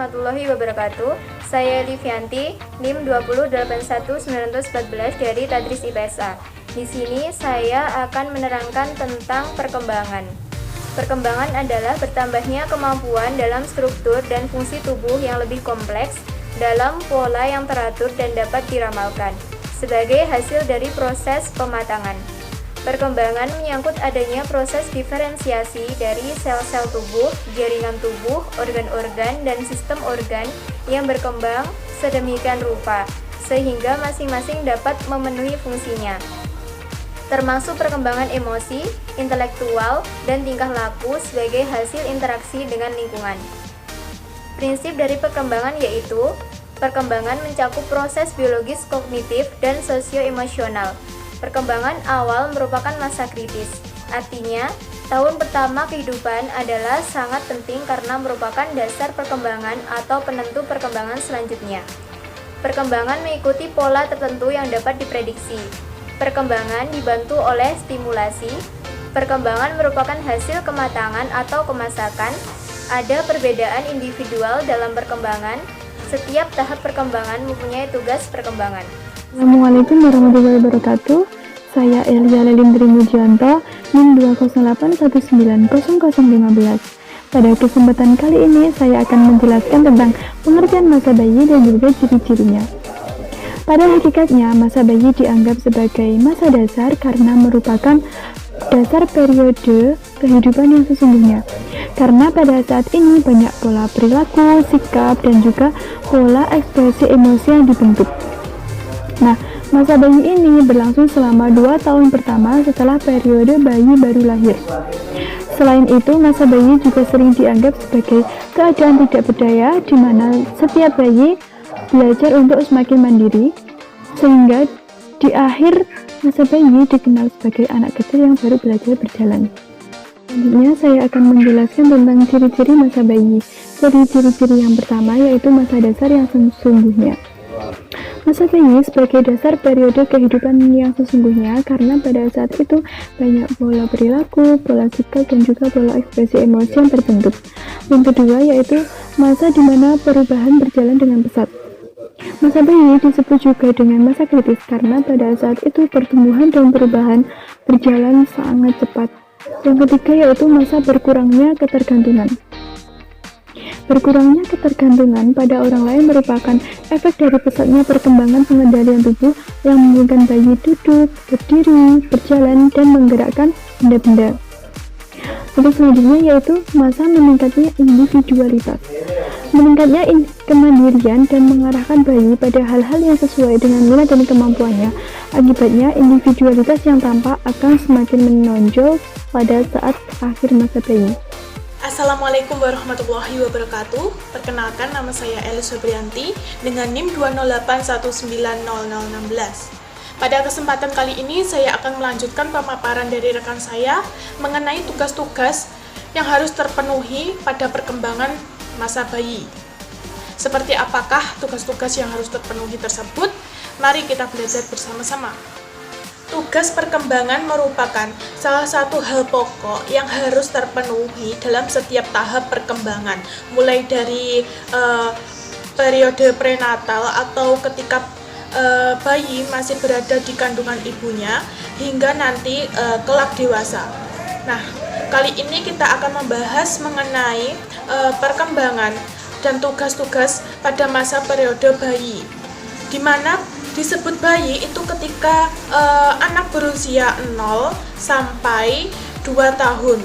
warahmatullahi wabarakatuh. Saya Livianti, NIM 2081914 dari Tadris IPSA. Di sini saya akan menerangkan tentang perkembangan. Perkembangan adalah bertambahnya kemampuan dalam struktur dan fungsi tubuh yang lebih kompleks dalam pola yang teratur dan dapat diramalkan sebagai hasil dari proses pematangan. Perkembangan menyangkut adanya proses diferensiasi dari sel-sel tubuh, jaringan tubuh, organ-organ, dan sistem organ yang berkembang sedemikian rupa, sehingga masing-masing dapat memenuhi fungsinya, termasuk perkembangan emosi, intelektual, dan tingkah laku sebagai hasil interaksi dengan lingkungan. Prinsip dari perkembangan yaitu, perkembangan mencakup proses biologis, kognitif, dan sosio-emosional. Perkembangan awal merupakan masa kritis. Artinya, tahun pertama kehidupan adalah sangat penting karena merupakan dasar perkembangan atau penentu perkembangan selanjutnya. Perkembangan mengikuti pola tertentu yang dapat diprediksi. Perkembangan dibantu oleh stimulasi. Perkembangan merupakan hasil kematangan atau kemasakan. Ada perbedaan individual dalam perkembangan. Setiap tahap perkembangan mempunyai tugas perkembangan. Assalamualaikum warahmatullahi wabarakatuh. Saya Elia Lelindri Mujianto, NIM 208190015. Pada kesempatan kali ini, saya akan menjelaskan tentang pengertian masa bayi dan juga ciri-cirinya. Pada hakikatnya, masa bayi dianggap sebagai masa dasar karena merupakan dasar periode kehidupan yang sesungguhnya. Karena pada saat ini banyak pola perilaku, sikap, dan juga pola ekspresi emosi yang dibentuk. Nah, masa bayi ini berlangsung selama 2 tahun pertama setelah periode bayi baru lahir. Selain itu, masa bayi juga sering dianggap sebagai keadaan tidak berdaya, di mana setiap bayi belajar untuk semakin mandiri, sehingga di akhir masa bayi dikenal sebagai anak kecil yang baru belajar berjalan. Selanjutnya, saya akan menjelaskan tentang ciri-ciri masa bayi. Jadi, ciri-ciri yang pertama yaitu masa dasar yang sesungguhnya. Masa bayi sebagai dasar periode kehidupan yang sesungguhnya karena pada saat itu banyak pola perilaku, pola sikap, dan juga pola ekspresi emosi yang terbentuk. Yang kedua yaitu masa di mana perubahan berjalan dengan pesat. Masa bayi disebut juga dengan masa kritis karena pada saat itu pertumbuhan dan perubahan berjalan sangat cepat. Yang ketiga yaitu masa berkurangnya ketergantungan. Berkurangnya ketergantungan pada orang lain merupakan efek dari pesatnya perkembangan pengendalian tubuh yang memungkinkan bayi duduk, berdiri, berjalan, dan menggerakkan benda-benda. Untuk selanjutnya yaitu masa meningkatnya individualitas. Meningkatnya kemandirian dan mengarahkan bayi pada hal-hal yang sesuai dengan minat dan kemampuannya. Akibatnya individualitas yang tampak akan semakin menonjol pada saat akhir masa bayi. Assalamualaikum warahmatullahi wabarakatuh. Perkenalkan, nama saya Elis Febrianti dengan NIM 208190016. Pada kesempatan kali ini saya akan melanjutkan pemaparan dari rekan saya mengenai tugas-tugas yang harus terpenuhi pada perkembangan masa bayi. Seperti apakah tugas-tugas yang harus terpenuhi tersebut? Mari kita belajar bersama-sama. Tugas perkembangan merupakan salah satu hal pokok yang harus terpenuhi dalam setiap tahap perkembangan, mulai dari periode prenatal atau ketika bayi masih berada di kandungan ibunya hingga nanti kelak dewasa. Nah, kali ini kita akan membahas mengenai perkembangan dan tugas-tugas pada masa periode bayi, di mana disebut bayi itu ketika anak berusia 0 sampai 2 tahun.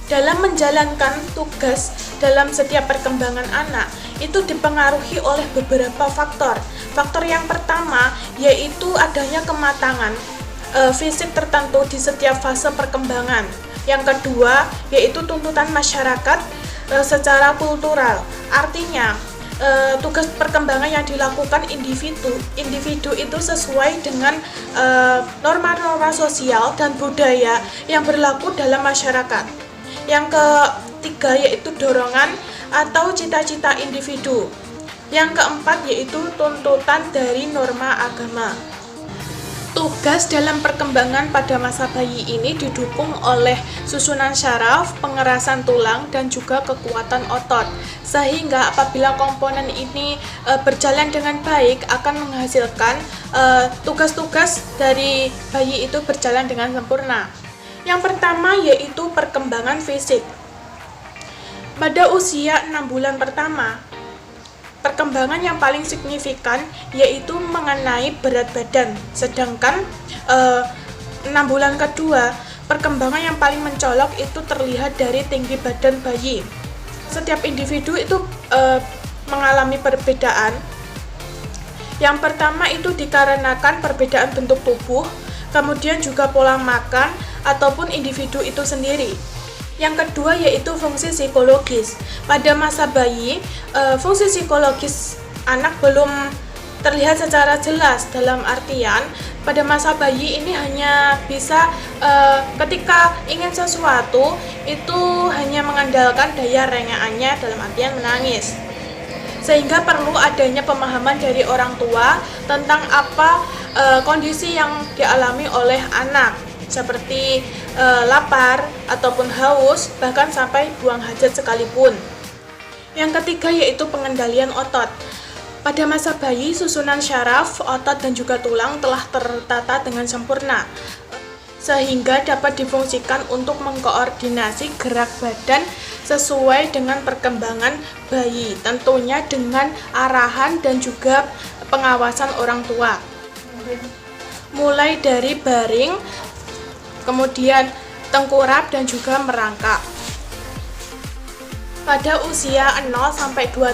Dalam menjalankan tugas dalam setiap perkembangan anak, itu dipengaruhi oleh beberapa faktor. Faktor yang pertama yaitu adanya kematangan fisik tertentu di setiap fase perkembangan. Yang kedua yaitu tuntutan masyarakat secara kultural. Artinya, tugas perkembangan yang dilakukan individu itu sesuai dengan norma-norma sosial dan budaya yang berlaku dalam masyarakat. Yang ketiga yaitu dorongan atau cita-cita individu. Yang keempat yaitu tuntutan dari norma agama. Tugas dalam perkembangan pada masa bayi ini didukung oleh susunan syaraf, pengerasan tulang, dan juga kekuatan otot. Sehingga apabila komponen ini berjalan dengan baik akan menghasilkan tugas-tugas dari bayi itu berjalan dengan sempurna. Yang pertama yaitu perkembangan fisik. Pada usia 6 bulan pertama, perkembangan yang paling signifikan yaitu mengenai berat badan. Sedangkan 6 bulan kedua, perkembangan yang paling mencolok itu terlihat dari tinggi badan bayi. Setiap individu itu mengalami perbedaan. Yang pertama itu dikarenakan perbedaan bentuk tubuh, kemudian juga pola makan ataupun individu itu sendiri. Yang kedua yaitu fungsi psikologis. Pada masa bayi, fungsi psikologis anak belum terlihat secara jelas, dalam artian pada masa bayi ini hanya bisa ketika ingin sesuatu itu hanya mengandalkan daya rengaannya, dalam artian menangis. Sehingga perlu adanya pemahaman dari orang tua tentang apa kondisi yang dialami oleh anak, seperti lapar ataupun haus, bahkan sampai buang hajat sekalipun. Yang ketiga yaitu pengendalian otot. Pada masa bayi, susunan syaraf, otot, dan juga tulang telah tertata dengan sempurna, sehingga dapat difungsikan untuk mengkoordinasi gerak badan sesuai dengan perkembangan bayi, tentunya dengan arahan dan juga pengawasan orang tua. Mulai dari baring, kemudian tengkurap dan juga merangkak. Pada usia 0-2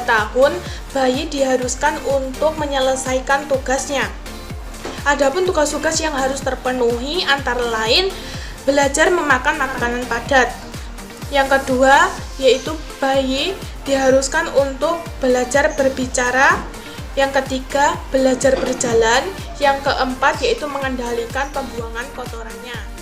tahun, bayi diharuskan untuk menyelesaikan tugasnya. Adapun tugas-tugas yang harus terpenuhi antara lain belajar memakan makanan padat. Yang kedua, yaitu bayi diharuskan untuk belajar berbicara. Yang ketiga, belajar berjalan. Yang keempat, yaitu mengendalikan pembuangan kotorannya.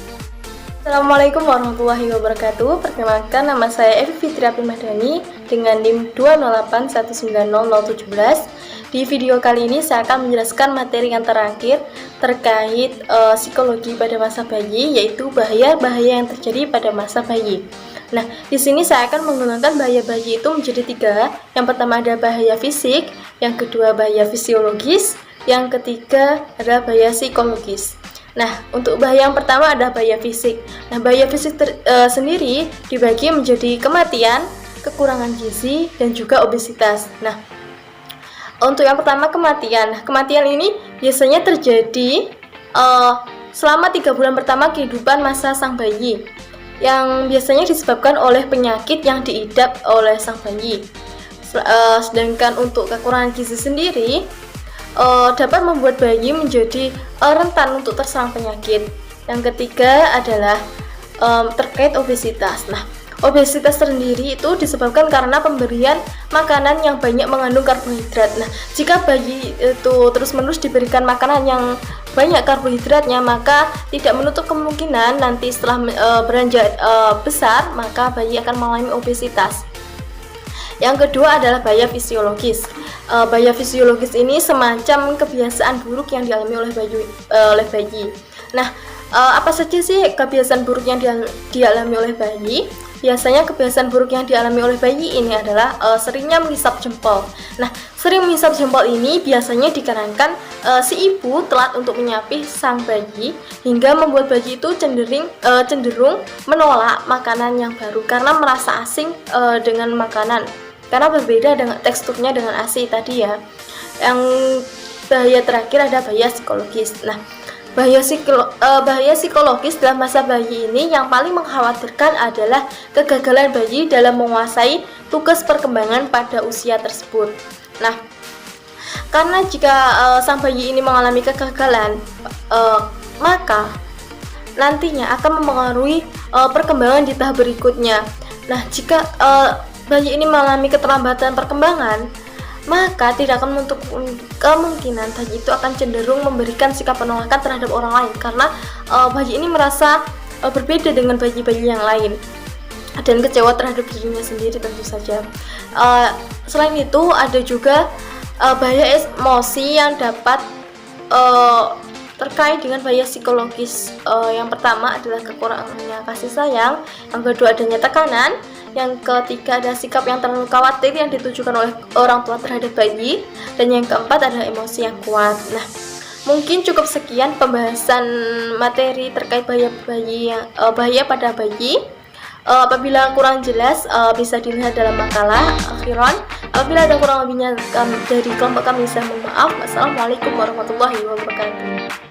Assalamualaikum warahmatullahi wabarakatuh. Perkenalkan, nama saya Evi Fitri Madani dengan NIM 208190017. Di video kali ini saya akan menjelaskan materi yang terakhir terkait psikologi pada masa bayi, yaitu bahaya-bahaya yang terjadi pada masa bayi. Nah, di sini saya akan menggunakan bahaya bayi itu menjadi 3. Yang pertama ada bahaya fisik, yang kedua bahaya fisiologis, yang ketiga adalah bahaya psikologis. Nah, untuk bahaya yang pertama ada bahaya fisik. Nah, bahaya fisik sendiri dibagi menjadi kematian, kekurangan gizi, dan juga obesitas. Nah, untuk yang pertama kematian. Kematian ini biasanya terjadi selama 3 bulan pertama kehidupan masa sang bayi, yang biasanya disebabkan oleh penyakit yang diidap oleh sang bayi. Sedangkan untuk kekurangan gizi sendiri dapat membuat bayi menjadi rentan untuk terserang penyakit. Yang ketiga adalah terkait obesitas. Nah, obesitas sendiri itu disebabkan karena pemberian makanan yang banyak mengandung karbohidrat. Nah, jika bayi itu terus-menerus diberikan makanan yang banyak karbohidratnya, maka tidak menutup kemungkinan nanti setelah beranjak besar, maka bayi akan mengalami obesitas. Yang kedua adalah bahaya fisiologis. Bahaya fisiologis ini semacam kebiasaan buruk yang dialami oleh bayi. Nah, apa saja sih kebiasaan buruk yang dialami oleh bayi? Biasanya kebiasaan buruk yang dialami oleh bayi ini adalah seringnya mengisap jempol. Nah, sering mengisap jempol ini biasanya dikarenakan si ibu telat untuk menyapih sang bayi, hingga membuat bayi itu cenderung menolak makanan yang baru karena merasa asing dengan makanan, karena berbeda dengan teksturnya dengan ASI tadi ya. Yang bahaya terakhir ada bahaya psikologis. Nah, bahaya psikologis dalam masa bayi ini yang paling mengkhawatirkan adalah kegagalan bayi dalam menguasai tugas perkembangan pada usia tersebut. Nah, karena jika sang bayi ini mengalami kegagalan, maka nantinya akan mempengaruhi perkembangan di tahap berikutnya. Nah, jika bayi ini mengalami keterlambatan perkembangan, maka tidak akan menutup kemungkinan bayi itu akan cenderung memberikan sikap penolakan terhadap orang lain, karena bayi ini merasa berbeda dengan bayi-bayi yang lain dan kecewa terhadap dirinya sendiri tentu saja. Selain itu ada juga bahaya emosi yang dapat terkait dengan bahaya psikologis. Yang pertama adalah kekurangannya kasih sayang, yang kedua adanya tekanan, yang ketiga ada sikap yang terlalu khawatir yang ditujukan oleh orang tua terhadap bayi, dan yang keempat adalah emosi yang kuat. Nah, mungkin cukup sekian pembahasan materi terkait bahaya pada bayi. Apabila kurang jelas bisa dilihat dalam makalah akhiran. Apabila ada kurang lebihnya dari kelompok kami, saya mohon maaf. Wassalamualaikum warahmatullahi wabarakatuh.